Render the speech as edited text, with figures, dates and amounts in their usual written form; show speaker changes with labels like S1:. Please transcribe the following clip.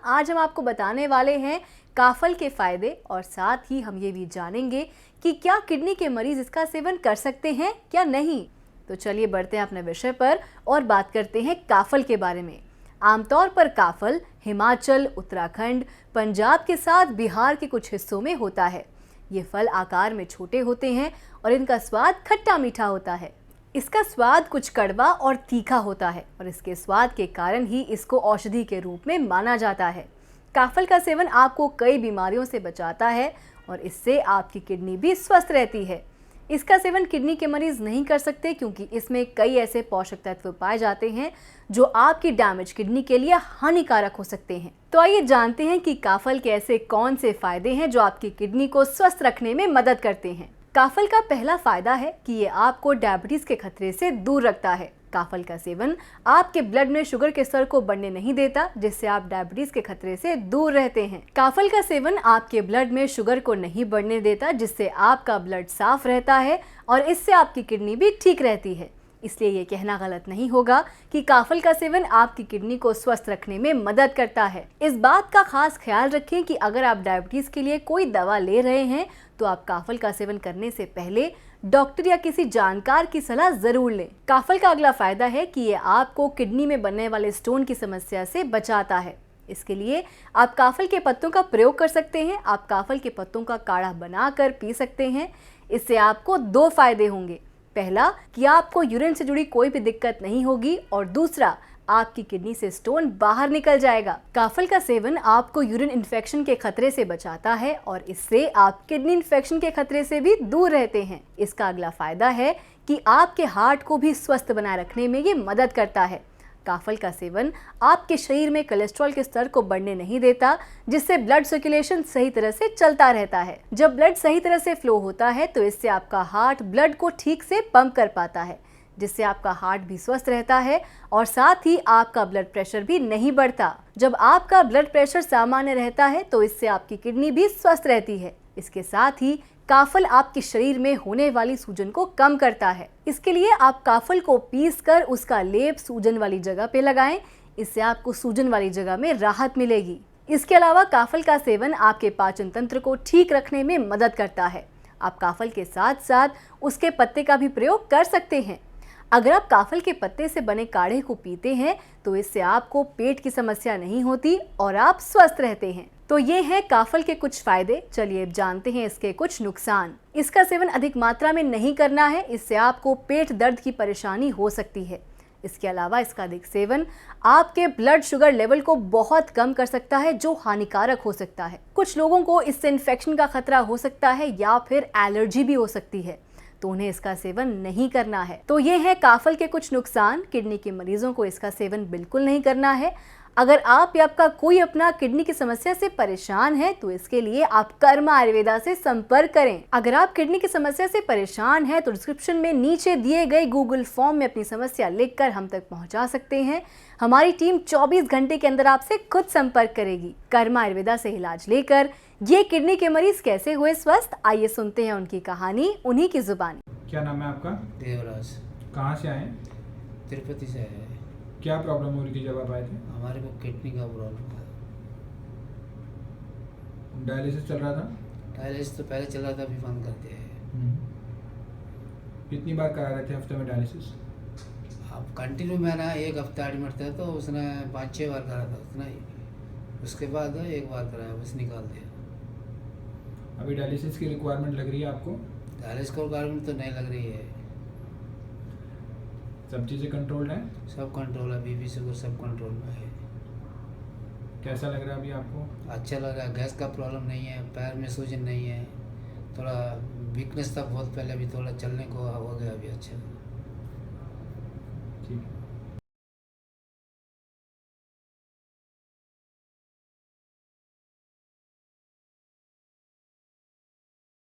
S1: आज हम आपको बताने वाले हैं काफल के फायदे और साथ ही हम ये भी जानेंगे कि क्या किडनी के मरीज इसका सेवन कर सकते हैं या नहीं। तो चलिए बढ़ते हैं अपने विषय पर और बात करते हैं काफल के बारे में। आमतौर पर काफल हिमाचल, उत्तराखंड, पंजाब के साथ बिहार के कुछ हिस्सों में होता है। ये फल आकार में छोटे होते हैं और इनका स्वाद खट्टा मीठा होता है। इसका स्वाद कुछ कड़वा और तीखा होता है और इसके स्वाद के कारण ही इसको औषधि के रूप में माना जाता है। काफल का सेवन आपको कई बीमारियों से बचाता है और इससे आपकी किडनी भी स्वस्थ रहती है। इसका सेवन किडनी के मरीज नहीं कर सकते क्योंकि इसमें कई ऐसे पोषक तत्व पाए जाते हैं जो आपकी डैमेज किडनी के लिए हानिकारक हो सकते हैं। तो आइए जानते हैं कि काफल के ऐसे कौन से फायदे हैं जो आपकी किडनी को स्वस्थ रखने में मदद करते हैं। काफल का पहला फायदा है कि ये आपको डायबिटीज के खतरे से दूर रखता है। काफल का सेवन आपके ब्लड में शुगर के स्तर को बढ़ने नहीं देता, जिससे आप डायबिटीज के खतरे से दूर रहते हैं। काफल का सेवन आपके ब्लड में शुगर को नहीं बढ़ने देता, जिससे आपका ब्लड साफ रहता है और इससे आपकी किडनी भी ठीक रहती है। इसलिए ये कहना गलत नहीं होगा कि काफल का सेवन आपकी किडनी को स्वस्थ रखने में मदद करता है। इस बात का खास ख्याल रखें कि अगर आप डायबिटीज के लिए कोई दवा ले रहे हैं तो आप काफल का सेवन करने से पहले डॉक्टर या किसी जानकार की सलाह जरूर लें। काफल का अगला फायदा है कि ये आपको किडनी में बनने वाले स्टोन की समस्या से बचाता है। इसके लिए आप काफल के पत्तों का प्रयोग कर सकते हैं। आप काफल के पत्तों का काढ़ा बनाकर पी सकते हैं। इससे आपको दो फायदे होंगे। पहला कि आपको यूरिन से जुड़ी कोई भी दिक्कत नहीं होगी और दूसरा आपकी किडनी से स्टोन बाहर निकल जाएगा। काफल का सेवन आपको यूरिन इन्फेक्शन के खतरे से बचाता है और इससे आप किडनी इन्फेक्शन के खतरे से भी दूर रहते हैं। इसका अगला फायदा है कि आपके हार्ट को भी स्वस्थ बनाए रखने में ये मदद करता है। काफल का सेवन आपके शरीर में कोलेस्ट्रॉल के स्तर को बढ़ने नहीं देता, जिससे ब्लड सर्कुलेशन सही तरह से चलता रहता है। जब ब्लड सही तरह से फ्लो होता है तो इससे आपका हार्ट ब्लड को ठीक से पंप कर पाता है, जिससे आपका हार्ट भी स्वस्थ रहता है और साथ ही आपका ब्लड प्रेशर भी नहीं बढ़ता। जब आपका ब्लड प्रेशर सामान्य रहता है तो इससे आपकी किडनी भी स्वस्थ रहती है। इसके साथ ही काफल आपके शरीर में होने वाली सूजन को कम करता है। इसके लिए आप काफल को पीसकर उसका लेप सूजन वाली जगह पे लगाएं। इससे आपको सूजन वाली जगह में राहत मिलेगी। इसके अलावा काफल का सेवन आपके पाचन तंत्र को ठीक रखने में मदद करता है। आप काफल के साथ साथ उसके पत्ते का भी प्रयोग कर सकते हैं। अगर आप काफल के पत्ते से बने काढ़े को पीते हैं तो इससे आपको पेट की समस्या नहीं होती और आप स्वस्थ रहते हैं। तो ये है काफल के कुछ फायदे। चलिए अब जानते हैं इसके कुछ नुकसान। इसका सेवन अधिक मात्रा में नहीं करना है, इससे आपको पेट दर्द की परेशानी हो सकती है। इसके अलावा इसका अधिक सेवन आपके ब्लड शुगर लेवल को बहुत कम कर सकता है, जो हानिकारक हो सकता है। कुछ लोगों को इससे इन्फेक्शन का खतरा हो सकता है या फिर एलर्जी भी हो सकती है, तो उन्हें इसका सेवन नहीं करना है। तो ये है काफल के कुछ नुकसान। किडनी के मरीजों को इसका सेवन बिल्कुल नहीं करना है। अगर आप या आपका कोई अपना किडनी की समस्या से परेशान है तो इसके लिए आप कर्मा आयुर्वेदा से संपर्क करें। अगर आप किडनी की समस्या से परेशान हैं तो डिस्क्रिप्शन में नीचे दिए गए गूगल फॉर्म में अपनी समस्या लिखकर हम तक पहुंचा सकते हैं। हमारी टीम 24 घंटे के अंदर आपसे खुद संपर्क करेगी। कर्मा आयुर्वेदा से इलाज लेकर ये किडनी के मरीज कैसे हुए स्वस्थ, आइए सुनते हैं उनकी कहानी उन्हीं की जुबानी।
S2: क्या नाम है आपका?
S3: देवराज।
S2: कहाँ से आए?
S3: तिरुपति से है।
S2: क्या प्रॉब्लम हो रही थी जब आप आए थे?
S3: हमारे को किडनी का प्रॉब्लम था।
S2: डायलिसिस चल रहा था?
S3: डायलिसिस तो पहले चल रहा था, अभी बंद कर दिया है।
S2: कितनी बार करा रहे थे हफ्ते में डायलिसिस?
S3: अब कंटिन्यू मैंने एक हफ्ता एडमिट था तो उसने 5-6 बार करा था उतना ही। उसके बाद एक बार कराया, बस निकाल दिया।
S2: अभी डायलिसिस की रिक्वायरमेंट लग रही है आपको?
S3: डायलिसिस को रिक्वायरमेंट तो नहीं लग रही है।
S2: सब चीज़ें कंट्रोल्ड है?
S3: सब कंट्रोल है, बीपी शुगर सब कंट्रोल में है।
S2: कैसा लग रहा है अभी आपको?
S3: अच्छा लग रहा है। गैस का प्रॉब्लम नहीं है, पैर में सूजन नहीं है। थोड़ा वीकनेस था बहुत पहले, अभी थोड़ा चलने को हो गया अभी अच्छा।
S2: ठीक है।